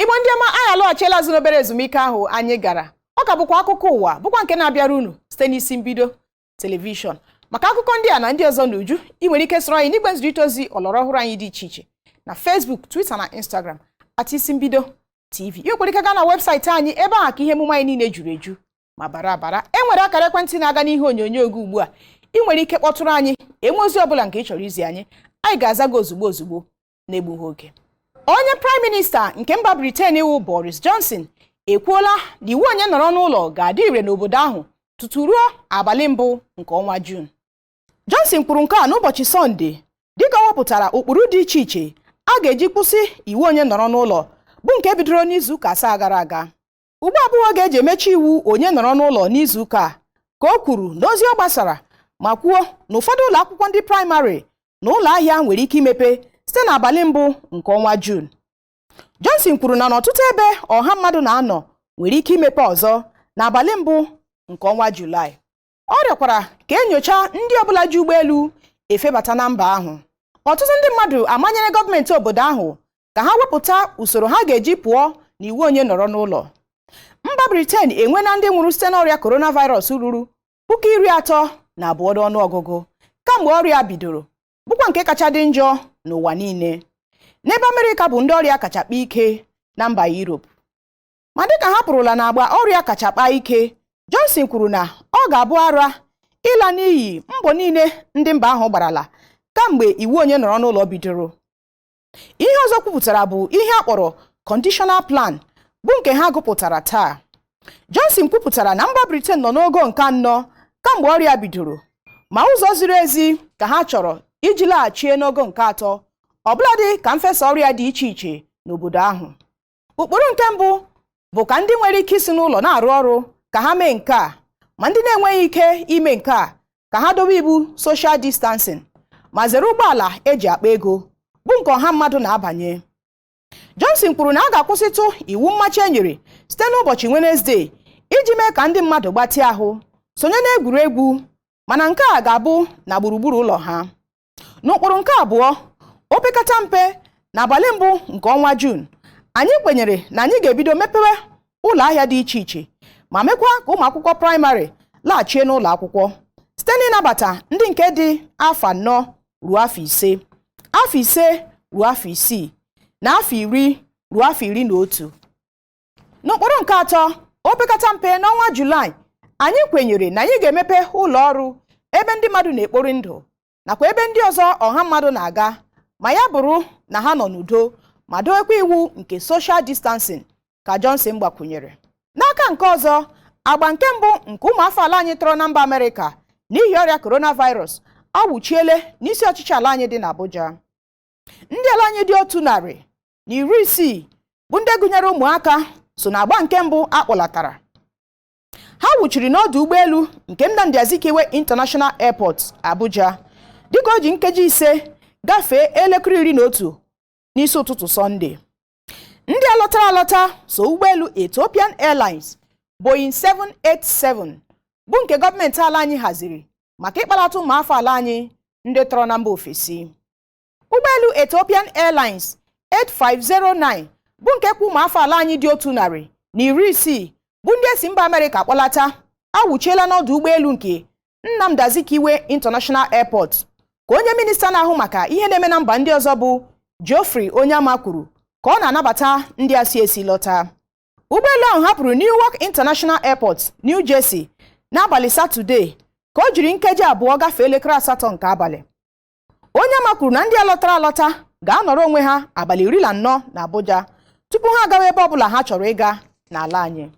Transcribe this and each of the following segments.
Igbo ndị ọma anyị alọghachila azụ n'obere ezumike ahụ anyị gara. Ọ ka bụkwa akụkọ ụwa bụkwa nke na-abịara unu site n'isi mbido telivishọn. Maka akụkọ ndị a na ndị ọzọ n'uju, ị nwere ike soro anyị n'igwe nzirịta ozi ọlọrọ ọhụrụ anyị dị iche iche na Facebook, Twitter na Instagram @isi mbido TV. Ị nwekwara ike gaa na webụsaịtị anyị ebe ahụ ka ihe emume anyị niile juru eju ma bara abara. E nwere akara ekwentị na-aga n'ihe onyonyo oge ugbu a. Ị nwere ike kpọtụrụ anyị enwe ozi ọbụla nke ị chọrọ izi anyị ga-aza gị ozugbo na-egbughị oge. Onye Prime Minister nke mba Britain iwu Boris Johnson ekwuola na iwu onye nọrọ n'ụlọ ga-adị ire n'obodo ahụ tutu ruo abalị mbụ nke ọnwa June. Johnson kwuru nke a n'ụbọchị Sọnde dịka ọ wepụtara ụkpụrụ dị iche iche a ga-eji kwụsị iwu onye nọrọ n'ụlọ bụ nke bidoro n'izu ụka asaa gara aga. Ugbu abụọ ga-eji emechi iwu onye nọrọ n'ụlọ n'izu ụka ka o kwuru n'ozi ọ gbasara ma kwuo na ụfọdụ ụlọ akwụkwọ ndị praịmarị na ụlọ ahịa nwere ike imepe site n'abalị mbụ nke ọnwa June. Johnson kwuru na n'ọtụtụ ebe ọha mmadụ na-anọ nwere ike imepe ọzọ n'abalị mbụ nke ọnwa Julaị. Ọ rịọkwara ka enyocha ndị ọbụla ji ụgbọelu efebata na mba ahụ. Ọtụtụ ndị mmadụ amanyere gọọmenti obodo ahụ ka ha wepụta usoro ha ga-eji pụọ n'iwu onye nọrọ n'ụlọ. Mba Britain enwela ndị nwụrụ site n'ọrịa coronavirus ruru 32,000 n'ọnụọgụgụ kamgbe ọrịa bidoro, bụkwa nke kacha dị njọ n'ụwa niile. N'ebe Amerịka bụ ndị ọrịa kacha kpaa ike na mba Europe. Ma dịka ha pụrụla n'agba ọrịa kacha kpaa ike, Johnson kwuru na ọ ga-abụ ara ịla n'iyi mbọ niile ndị mba ahụ gbarala kamgbe iwu onye nọrọ n'ụlọ bidoro. Ihe ọzọ kwupụtara bụ ihe a kpọrọ conditional plan bụ nke ha gụpụtara taa. Johnson kwupụtara na mba Britain nọ n'ogo nke 4 kamgbe ọrịa bidoro, ma ụzọ ziri ezi ka ha chọrọ iji laghachie n'ogo nke 3 ọbụladị ka mfesa ọrịa dị iche iche n'obodo ahụ. Ụkpụrụ nke mbụ bụ ka ndị nwere ike isi n'ụlọ na-arụ ọrụ ka ha mee nke a, ma ndị na-enweghị ike ime nke a ka ha dobe iwu social distancing ma zere ụgbọala eji akpa ego bụ nke ọha mmadụ na-abanye. Johnson kwuru na a ga-akwụsịtụ iwu mmachi e nyere site n'ụbọchị Wednesday iji mee ka ndị mmadụ gbatịa ahụ sonye n'egwuregwu, mana nke a ga-abụ na gburugburu ụlọ ha. N'ụkpụrụ nke abụọ, opekata mpe n'abalị mbụ nke ọnwa June, anyị kwenyere na anyị ga-ebido mepewe ụlọ ahịa dị iche iche ma mekwa ka ụmụ akwụkwọ praịmarị laghachie n'ụlọ akwụkwọ site n'ịnabata ndị nke dị afọ 4 ruo afọ 5, afọ 5 ruo afọ 6 na afọ 10 ruo afọ 11. N'ụkpụrụ nke atọ, opekata mpe n'ọnwa Julaị, anyị kwenyere na anyị ga-emepe ụlọ ọrụ ebe ndị mmadụ na-ekpori ndụ nakwa ebe ndị ọzọ ọha mmadụ na-aga, ma ya bụrụ na ha nọ n'udo ma dowekwa iwu nke social distancing, ka Johnson gbakwunyere. N'aka nke ọzọ, agba nke mbụ nke ụmụafọ ala anyị tọrọ na mba Amerịka n'ihi ọrịa coronavirus awụchiele n'isi ọchịchị ala anyị dị n'Abuja. Ndị ala anyị dị 160 bụ ndị gụnyere ụmụaka so n'agba nke mbụ akpọlatara. Ha wụchiri n'ọdụ ụgbọelu nke Nnamdi Azikiwe International Airport, Abuja, dịka o ji nkeji 5 gafee elekere 11 n'isi ụtụtụ Sọnde. Ndị alọta so ụgbọelu Ethiopian Airlines Boeing 787 bụ nke gọọmenti ala anyị haziri maka ịkpalata ụmụafọ ala anyị ndị tọrọ na mba ofesi. Ụgbọelu Ethiopian Airlines 8509 bụ nke kwa ụmụafọ ala anyị dị 160 bụ ndị esi mba Amerịka kpọlata awụchiela n'ọdụ ụgbọelu nke Nnamdi Azikiwe International Airport, ka onye minista na-ahụ maka ihe na-eme na mba ndị ọzọ bụ Geoffrey Onye kwuru ka ọ na-anabata ndị a si esi lọta. Ụgbọelu ahụ hapụrụ Newark International Airport, New Jersey n'abalị Satọde ka o jiri nkeji 2 gafee elekere 8 nke abalị. Onye kwuru na ndị alọta ga-anọrọ onwe ha abalị 14 na Abuja tupu ha agawa ebe ọbụla ha chọrọ ịga n'ala anyị.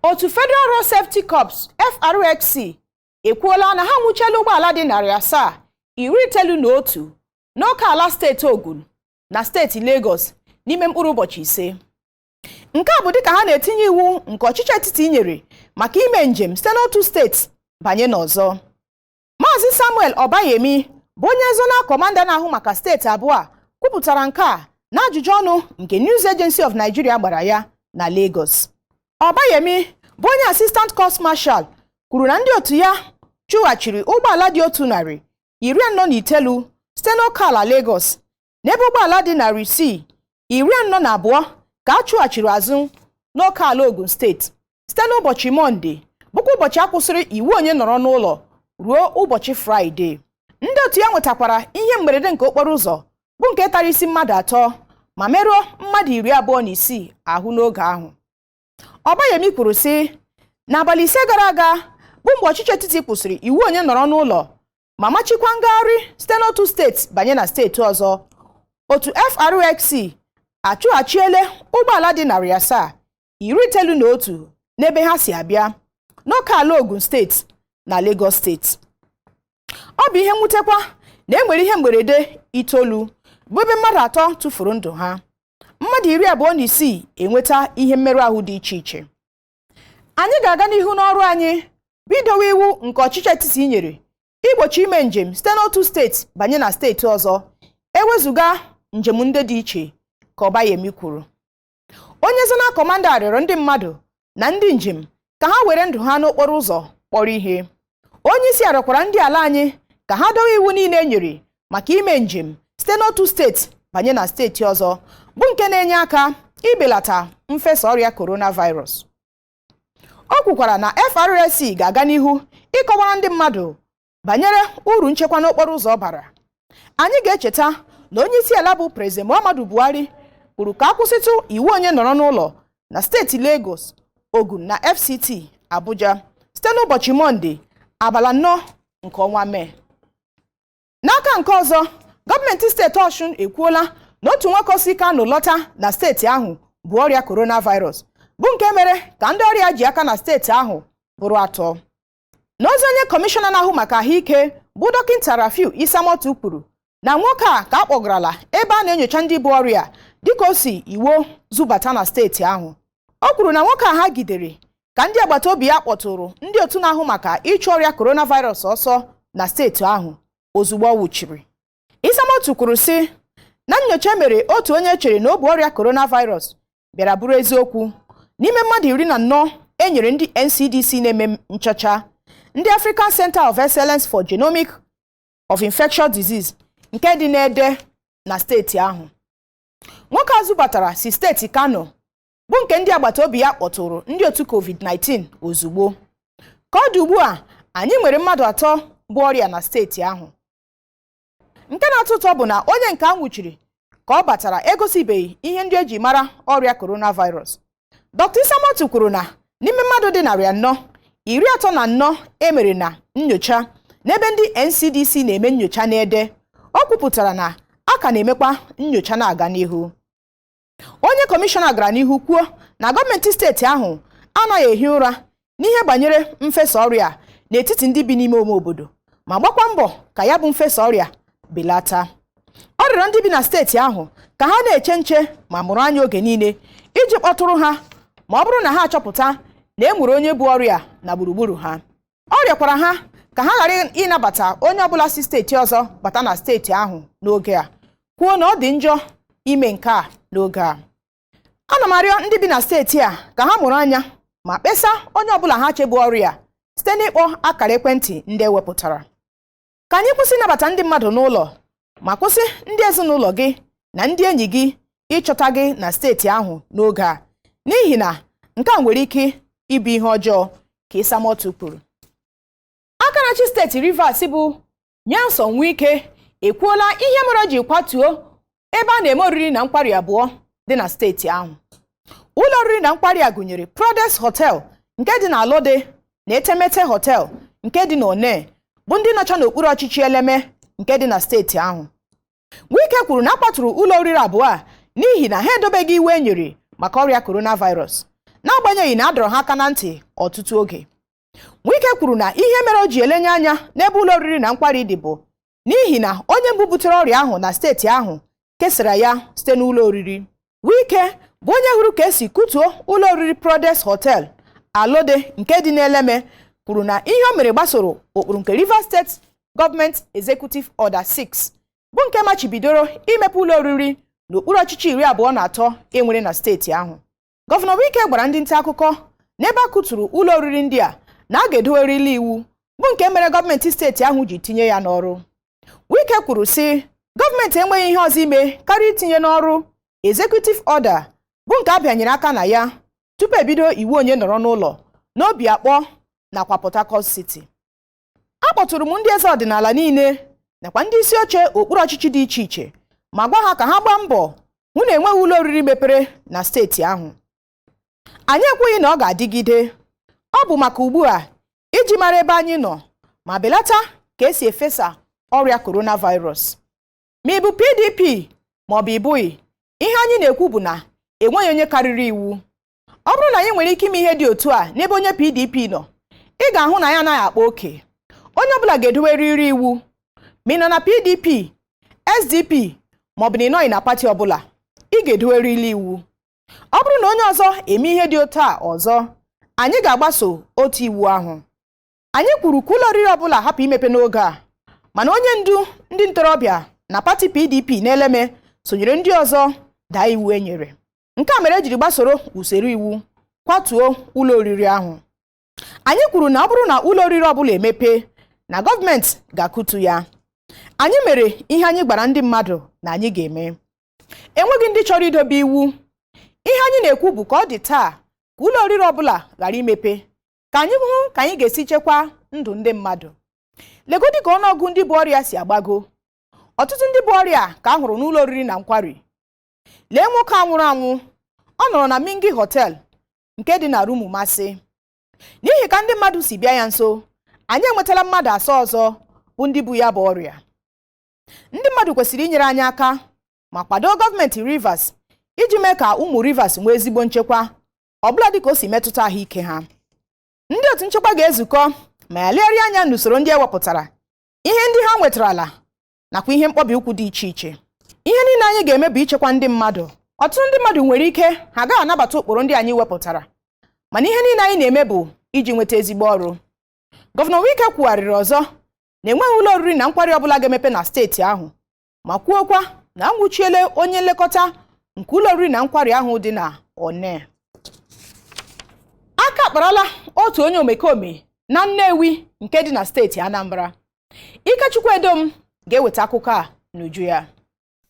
Otu Federal Road Safety Corps FRSC ekwuola na ha nwụchiela ụgbọala dị 791 n'oke ala steeti Ogun na steeti Lagos n'ime mkpụrụ ụbọchị 5. Nke a bụ dịka ha na-etinye iwu nke ọchịchị etiti nyere maka ime njem site n'otu steeti banye n'ọzọ. Maazị Samuel Obayemi bụ onye zonal kọmanda na-ahụ maka steeti abụọ a kwupụtara nke a n'ajụjụ ọnụ nke News Agency of Nigeria gbara ya na Lagos. Obayemi bụ onye Assistant Coast Marshal kwuru na ndị otu ya chụghachiri ụgbọala dị 149 site n'oke ala Lagos n'ebe ụgbọala dị 642 ka a chụghachiri azụ n'oke ala Ogun steeti site n'ụbọchị Mọnde bụkwa ụbọchị a kwụsịrị iwu onye nọrọ n'ụlọ ruo ụbọchị Fraịde. Ndị otu ya nwetakwara ihe mberede nke okporo ụzọ bụ nke tara isi mmadụ 3 ma merụọ mmadụ 26 ahụ n'oge ahụ. Ọbayemi kwuru sị n'abalị 5 gara aga bụ mgbe ọchịchị etiti kwụsịrị iwu onye nọrọ n'ụlọ ma machikwa ngagharị site n'otu steeti banye na steeti ọzọ. Otu FRXC achụghachiele ụgbọala dị 791 n'ebe ha si abịa n'oke ala Ogun steeti na Lagos steeti. Ọ bụ ihe mwutekwa na enwere ihe mberede 9 bụ ebe mmadụ 3 tụfuru ndụ ha, mmadụ 26 enweta ihe mmerụ ahụ dị iche iche. Anyị ga-aga n'ihu n'ọrụ anyị bidowe iwu nke ọchịchị etiti nyere igbochi ime njem site n'otu steeti banye na steeti ọzọ ewezuga njem ndị dị iche, ka Ọbayemi kwuru. Onye zona kọmanda rịọrọ ndị mmadụ na ndị njem ka ha were ndụ ha n'okporo ụzọ kpọrọ ihe. Onye isi arịọkwara ndị ala anyị ka ha dowe iwu niile e nyere maka ime njem site n'otu steeti banye na steeti ọzọ bụ nke na-enye aka ibelata mfesa ọrịa coronavirus. O kwukwara na FRSC ga-aga n'ihu ịkọwara ndị mmadụ banyere uru nchekwa n'okporo ụzọ bara. Anyị ga-echeta na onye isi ala bụ President Muhammadu Buhari kwuru ka akwụsịtụ iwu onye nọrọ n'ụlọ na steeti Lagos, Ogun na FCT Abuja site n'ụbọchị Mọnde abalị 4 nke ọnwa Mee. N'aka nke ọzọ, gọọmenti steeti Ọshụn ekwuola na otu nwoke si Kano lọta na steeti ahụ bụ ọrịa coronavirus bụ nke mere ka ndị ọrịa ji aka na steeti ahụ bụrụ 3. N'ozi onye kọmishọna na-ahụ maka ahụike bụ Dọkịta Rafiu Isamotu kwuru na nwoke a ka akpọgarala ebe a na-enyocha ndị bụ ọrịa dịka o si iwu zubata na steeti ahụ. O kwuru na nwoke a ha gidere ka ndị agbata obi ya kpọtụrụ ndị otu na-ahụ maka ịchụ ọrịa coronavirus ọsọ na steeti ahụ ozugbo ọ nwụchiri. Isamotu kwuru sị na nnyocha mere otu onye chere na ọ bụ ọrịa coronavirus bịara bụrụ eziokwu n'ime mmadụ 14 e nyere ndị NCDC na-eme nchọcha, ndị African Center of Excellence for Genomic of Infectious Disease nke dị n'Ede na steeti ahụ. Nwoke a zụbatara si steeti Kano bụ nke ndị agbata obi ya kpọtụrụ ndị otu COVID-19 ozugbo. Ka ọ dị ugbu a, anyị nwere mmadụ 3 bụ ọrịa na steeti ahụ. Nke na-atọ ụtọ bụ na onye nke a nwụchiri ka ọ batara egosibeghị ihe ndị eji mara ọrịa coronavirus. Dr. Isamotu kwuru na n'ime mmadụ dị 434 emere na nnyocha n'ebe ndị NCDC na-eme nnyocha n'Ede. O kwupụtara na a ka na-emekwa nnyocha na-aga n'ihu. Onye kọmishọna gara n'ihu kwuo na gọọmenti steeti ahụ anaghị ehi ụra n'ihe banyere mfesa ọrịa n'etiti ndị bi n'ime ime obodo ma gbakwa mbọ ka ya bụ mfesa ọrịa belata. Ọ rịọrọ ndị bi na steeti ahụ ka ha na-eche nche ma mụrụ anya oge niile iji kpọtụrụ ha ma ọ bụrụ na ha achọpụta na e nwere onye bụ ọrịa na gburugburu ha. Ọ rịọkwara ha ka ha ghara ịnabata onye ọbụla si steeti ọzọ bata na steeti ahụ n'oge a, kwuo na ọ dị njọ ime nke a n'oge a. Ana m arịọ ndị bi na steeti a ka ha mụrụ anya ma kpesa onye ọbụla ha chebu ọrịa site n'ịkpọ akara ekwentị ndị ewepụtara. Ka anyị kwụsị ịnabata ndị mmadụ n'ụlọ ma kwụsị ndị ezinụlọ gị na ndị enyi gị ịchọta gị na steeti ahụ n'oge a, n'ihi na nke a nwere ike ịbụ ihe ọjọọ, ka Isamotu kwuru. Aka na-achị steeti Rivers bụ Nyesom Wike ekwuola ihe mere o ji kwatuo ebe a na-eme oriri na nkwari abụọ dị na steeti ahụ. Ụlọ oriri na nkwari a gụnyere Prodes Hotel nke dị na Alode na Etemete Hotel nke dị na Onye bụ ndị nọcha n'okpuru ọchịchị Eleme nke dị na steeti ahụ. Wike kwuru na akpatụrụ ụlọ oriri abụọ a n'ihi na ha edobeghị iwu e nyere maka ọrịa coronavirus, n'agbanyeghị na a dọrọ ha aka na ntị ọtụtụ oge. Wike kwuru na ihe mere o ji elenye anya n'ebe ụlọ oriri na nkwari dị bụ n'ihi na onye mbụ butere ọrịa ahụ na steeti ahụ kesara ya site n'ụlọ oriri. Wike bụ onye hụrụ ka esi kutuo ụlọ oriri Prodes Hotel Alode nke dị n'Eleme kwuru na ihe o mere gbasoro ụkpụrụ nke Rivers State Government Executive Order 6 bụ nke machibidoro imepe ụlọ oriri n'okpuru ọchịchị 23 enwere na steeti ahụ. Gọvanọ Wike gwara ndị nta akụkọ n'ebe a kụturu ụlọ oriri ndị a na a ga-edowerịla iwu bụ nke mere gọọmenti steeti ahụ ji tinye ya n'ọrụ. Wike kwuru sị gọọmenti enweghị ihe ọzọ ime karịa itinye n'ọrụ Executive Order bụ nke a bịanyere aka na ya tupu ebido iwu onye nọrọ n'ụlọ n'obi akpọ nakwa Port Harcourt City. A kpọtụrụ m ndị eze ọdịnala niile nakwa ndị isi oche okpuru ọchịchị dị iche iche ma gwa ha ka ha gbaa mbọ hụ na enweghị ụlọ oriri mepere na steeti ahụ. Anyị ekweghị na ọ ga-adịgide. Ọ bụ maka ugbu a iji mara ebe anyị nọ ma belata ka esi efesa ọrịa coronavirus. Ma ị bụ PDP ma ọ bụ ịbụghị, ihe anyị na-ekwu bụ na enweghị onye karịrị iwu. Ọ bụrụ na anyị nwere ike ime ihe dị otu a n'ebe onye PDP nọ, ị ga-ahụ na ya anaghị akpa oke. Onye ọbụla ga-edowerịrị iwu. Ma ị nọ na PDP, SDP ma ọ bụ na ị nọghị na pati ọbụla, ị ga-edowerịrị iwu. Ọ bụrụ na onye ọzọ eme ihe dị otu a ọzọ, anyị ga-agbaso otu iwu ahụ. Anyị kwuru ka ụlọ oriri ọbụla hapụ imepe n'oge a, mana onye ndu ndị ntorobịa na pati PDP n'Eleme sonyere ndị ọzọ daa iwu e nyere. Nke a mere ejiri gbasoro usoro iwu kwatuo ụlọ oriri ahụ. Anyị kwuru na ọ bụrụ na ụlọ oriri ọbụla emepe, na gọọmenti ga-akụtu ya. Anyị mere ihe anyị gbara ndị mmadụ na anyị ga-eme. Enweghị ndị chọrọ idobe iwu. Ihe anyị na-ekwu bụ ka ọ dị taa ka ụlọ oriri ọbụla ghara imepe, ka anyị hụ ka anyị ga-esi chekwaa ndụ ndị mmadụ. Legodi ka ọnụọgụ ndị bụ ọrịa si agbago. Ọtụtụ ndị bụ ọrịa ka a hụrụ n'ụlọ oriri na nkwari. Lee nwoke a nwụrụ anwụ, ọ nọrọ na Mingi Hotel nke dị na Rumumasị. N'ihi ka ndị mmadụ si bịa ya nso, anyị enwetala mmadụ asaa ọzọ bụ ndị bụ ya bụ ọrịa. Ndị mmadụ kwesịrị inyere anyị aka ma kwado gọọmenti Rivers iji mee ka ụmụ Rivers nwee ezigbo nchekwa, ọbụla dị ka o si metụta ahụike ha. Ndị otu nchekwa ga-ezukọ ma ya legharịa anya n'usoro ndị ewepụtara, ihe ndị ha nwetarala nakwa ihe mkpọbi ụkwụ dị iche iche. Ihe niile anyị ga-eme bụ ichekwa ndị mmadụ. Ọtụtụ ndị mmadụ nwere ike ha agaghị anabata ụkpụrụ ndị anyị wepụtara, mana ihe niile anyị na-eme bụ iji nweta ezigbo ọrụ. Gọvanọ Wike kwugharịrị ọzọ na enweghị ụlọ oriri na nkwari ọbụla ga-emepe na steeti ahụ, ma kwuokwa na nwụchiele onye nlekọta nke ụlọ oriri na nkwari ahụ dị na Onye. Aka akparala otu onye omekome na Nnewi nke dị na steeti Anambra. Ikechukwu Edom ga-eweta akụkọ a n'uju ya.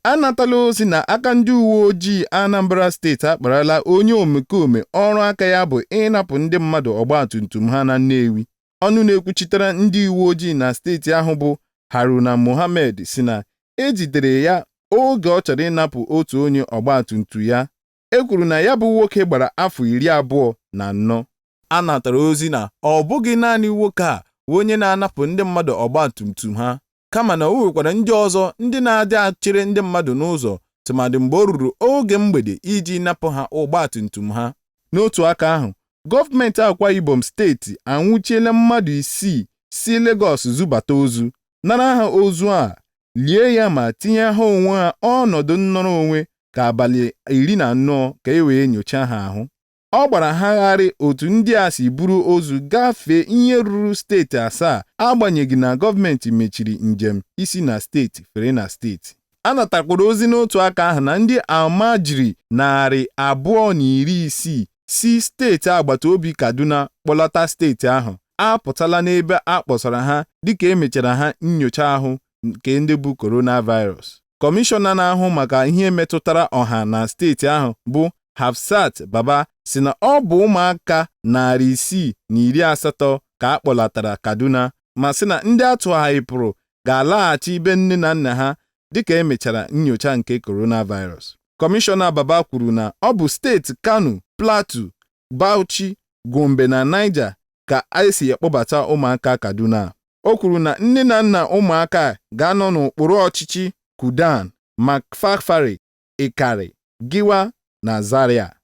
Anatala ozi na aka ndị uwe ojii Anambra steeti akparala onye omekome ọrụ aka ya bụ ịnapụ ndị mmadụ ọgbatumtum ha na Nnewi. Ọnụ na-ekwuchitere ndị uwe ojii na steeti ahụ bụ Haruna Mohammed si na ejidere ya oge ọ chọrọ ịnapụ otu onye ọgbatumtum ya. E kwuru na ya bụ nwoke gbara afọ 24. A natara ozi na ọ bụghị naanị nwoke a onye na-anapụ ndị mmadụ ọgbatumtum ha, kama na o nwekwara ndị ọzọ ndị na-adị achere ndị mmadụ n'ụzọ tụmadị mgbe o ruru oge mgbede iji napụ ha ọgbatumtum ha. N'otu aka ahụ, gọọmenti Akwa Ibom steeti anwụchiela mmadụ 6 si Lagos zubata ozu, nara ha ozu a, lie ya ma tinye ha onwe ha ọnọdụ nnọrọ onwe ka abalị 14 ka e wee nyochaa ha ahụ. Ọ gbara ha gharị otu ndị a si buru ozu gafee ihe ruru steeti 7, agbanyeghị na gọọmenti mechiri njem isi na steeti fere na steeti. A natakwara ozi n'otu aka ahụ na ndị amajiri 260 si steeti agbata obi Kaduna kpọlata steeti ahụ apụtala n'ebe a kpọsara ha dịka emechara ha nnyocha ahụ nke ndị bụ coronavirus. Kọmishọna na-ahụ maka ihe metụtara ọha na steeti ahụ bụ Hafsat Baba si na ọ bụ ụmụaka 680 ka a kpọlatara Kaduna, ma sị na ndị atụgharịpụrụ ga-alaghachi ibe nne na nna ha dịka emechara nnyocha nke coronavirus. Kọmishọna Baba kwuru na ọ bụ steeti Kano, Plateau, Bauchi, Gombe na Niger ka esi ekpọbata ụmụaka Kaduna. O kwuru na nne na nna ụmụaka ga-anọ n'okpuru ọchịchị Kudan, Makfafari, Ikari, Giwa na Zaria.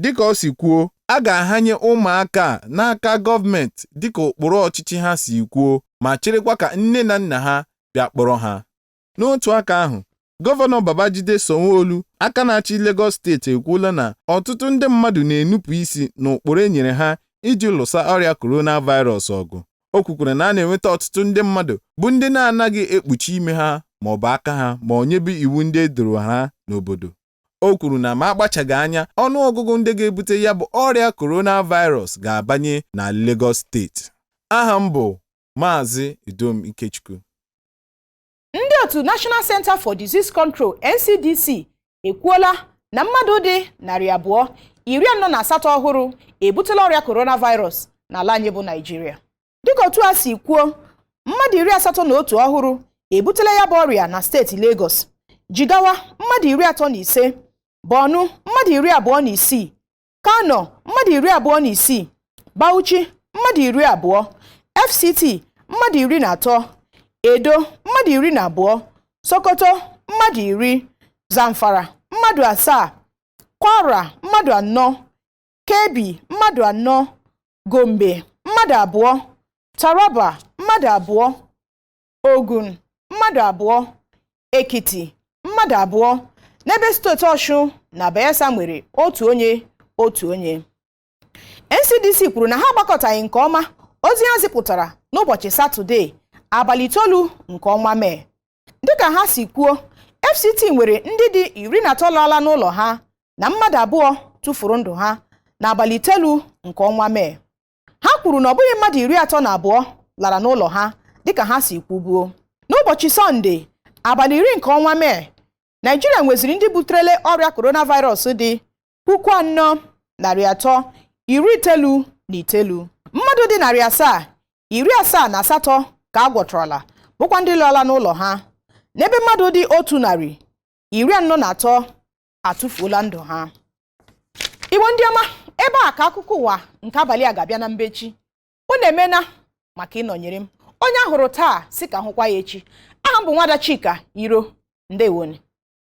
Dịka o si kwuo, a ga-ahanye ụmụaka n'aka gọọmenti dịka okpuru ọchịchị ha si kwuo, ma cherekwa ka nne na nna ha bịa kpọrọ ha. N'otu aka ahụ, Gọvanọ Babajide Sanwo-Olu, aka na-achị Lagos steeti, ekwuola na ọtụtụ ndị mmadụ na-enupụ isi n'ụkpụrụ enyere ha iji lụsa ọrịa coronavirus ọgụ. O kwukwara na a na-enweta ọtụtụ ndị mmadụ bụ ndị na-anaghị ekpuchi ime ha ma ọ bụ aka ha ma ọ nyebe iwu ndị edoro ha n'obodo. O kwuru na ma akpachaghị anya, ọnụọgụgụ ndị ga-ebute ya bụ ọrịa coronavirus ga-abanye na Lagos steeti. Aha m bụ Maazị Idom Ikechukwu. Ndị otu National Center for Disease Control (NCDC) ekwuola na mmadụ dị 248 ọhụrụ ebutela ọrịa coronavirus n'ala anyị bụ Naịjirịa. Dịka otu a si kwuo, mmadụ 81 ọhụrụ ebutela ya bụ ọrịa na steeti Lagos, Jigawa mmadụ 35, Borno mmadụ 26, Kano mmadụ 26, Bauchi mmadụ 20, FCT mmadụ 13, Edo mmadụ 12, Sokoto mmadụ 10, Zamfara mmadụ 7, Kwara mmadụ 4, Kebbi mmadụ 4, Gombe mmadụ 2, Taraba mmadụ 2, Ogun mmadụ 2, Ekiti mmadụ 2, n'ebe steeti Ọshụn na Bayelsa nwere otu onye. NCDC kwuru na ha gbakọtaghị nke ọma ozi ha zipụtara n'ụbọchị Satọde abalị 9 nke ọnwa Mee. Dịka ha si kwuo, FCT nwere ndị dị 13 laala n'ụlọ ha na mmadụ 2 tụfuru ndụ ha n'abalị 9 nke ọnwa Mee. Ha kwuru na ọ bụghị mmadụ 32 lara n'ụlọ ha dịka ha si kwubuo. N'ụbọchị Sọnde abalị 10 nke ọnwa Mee, Naịjirịa nweziri ndị buterele ọrịa coronavirus dị 4,399. Mmadụ dị 778 ka a gwọtọrọla bụkwa ndị lọla n'ụlọ ha, n'ebe mmadụ dị 143 atụfuola ndụ ha. Igbo ndị ọma, ebe a ka akụkọ ụwa nke abalị a ga-abịa na mbechi. Unu emena maka ịnọnyere m. Onye ahụrụ taa si ka hụkwa ya echi. Aha m bụ Nwada Chika Iro. Ndewonu.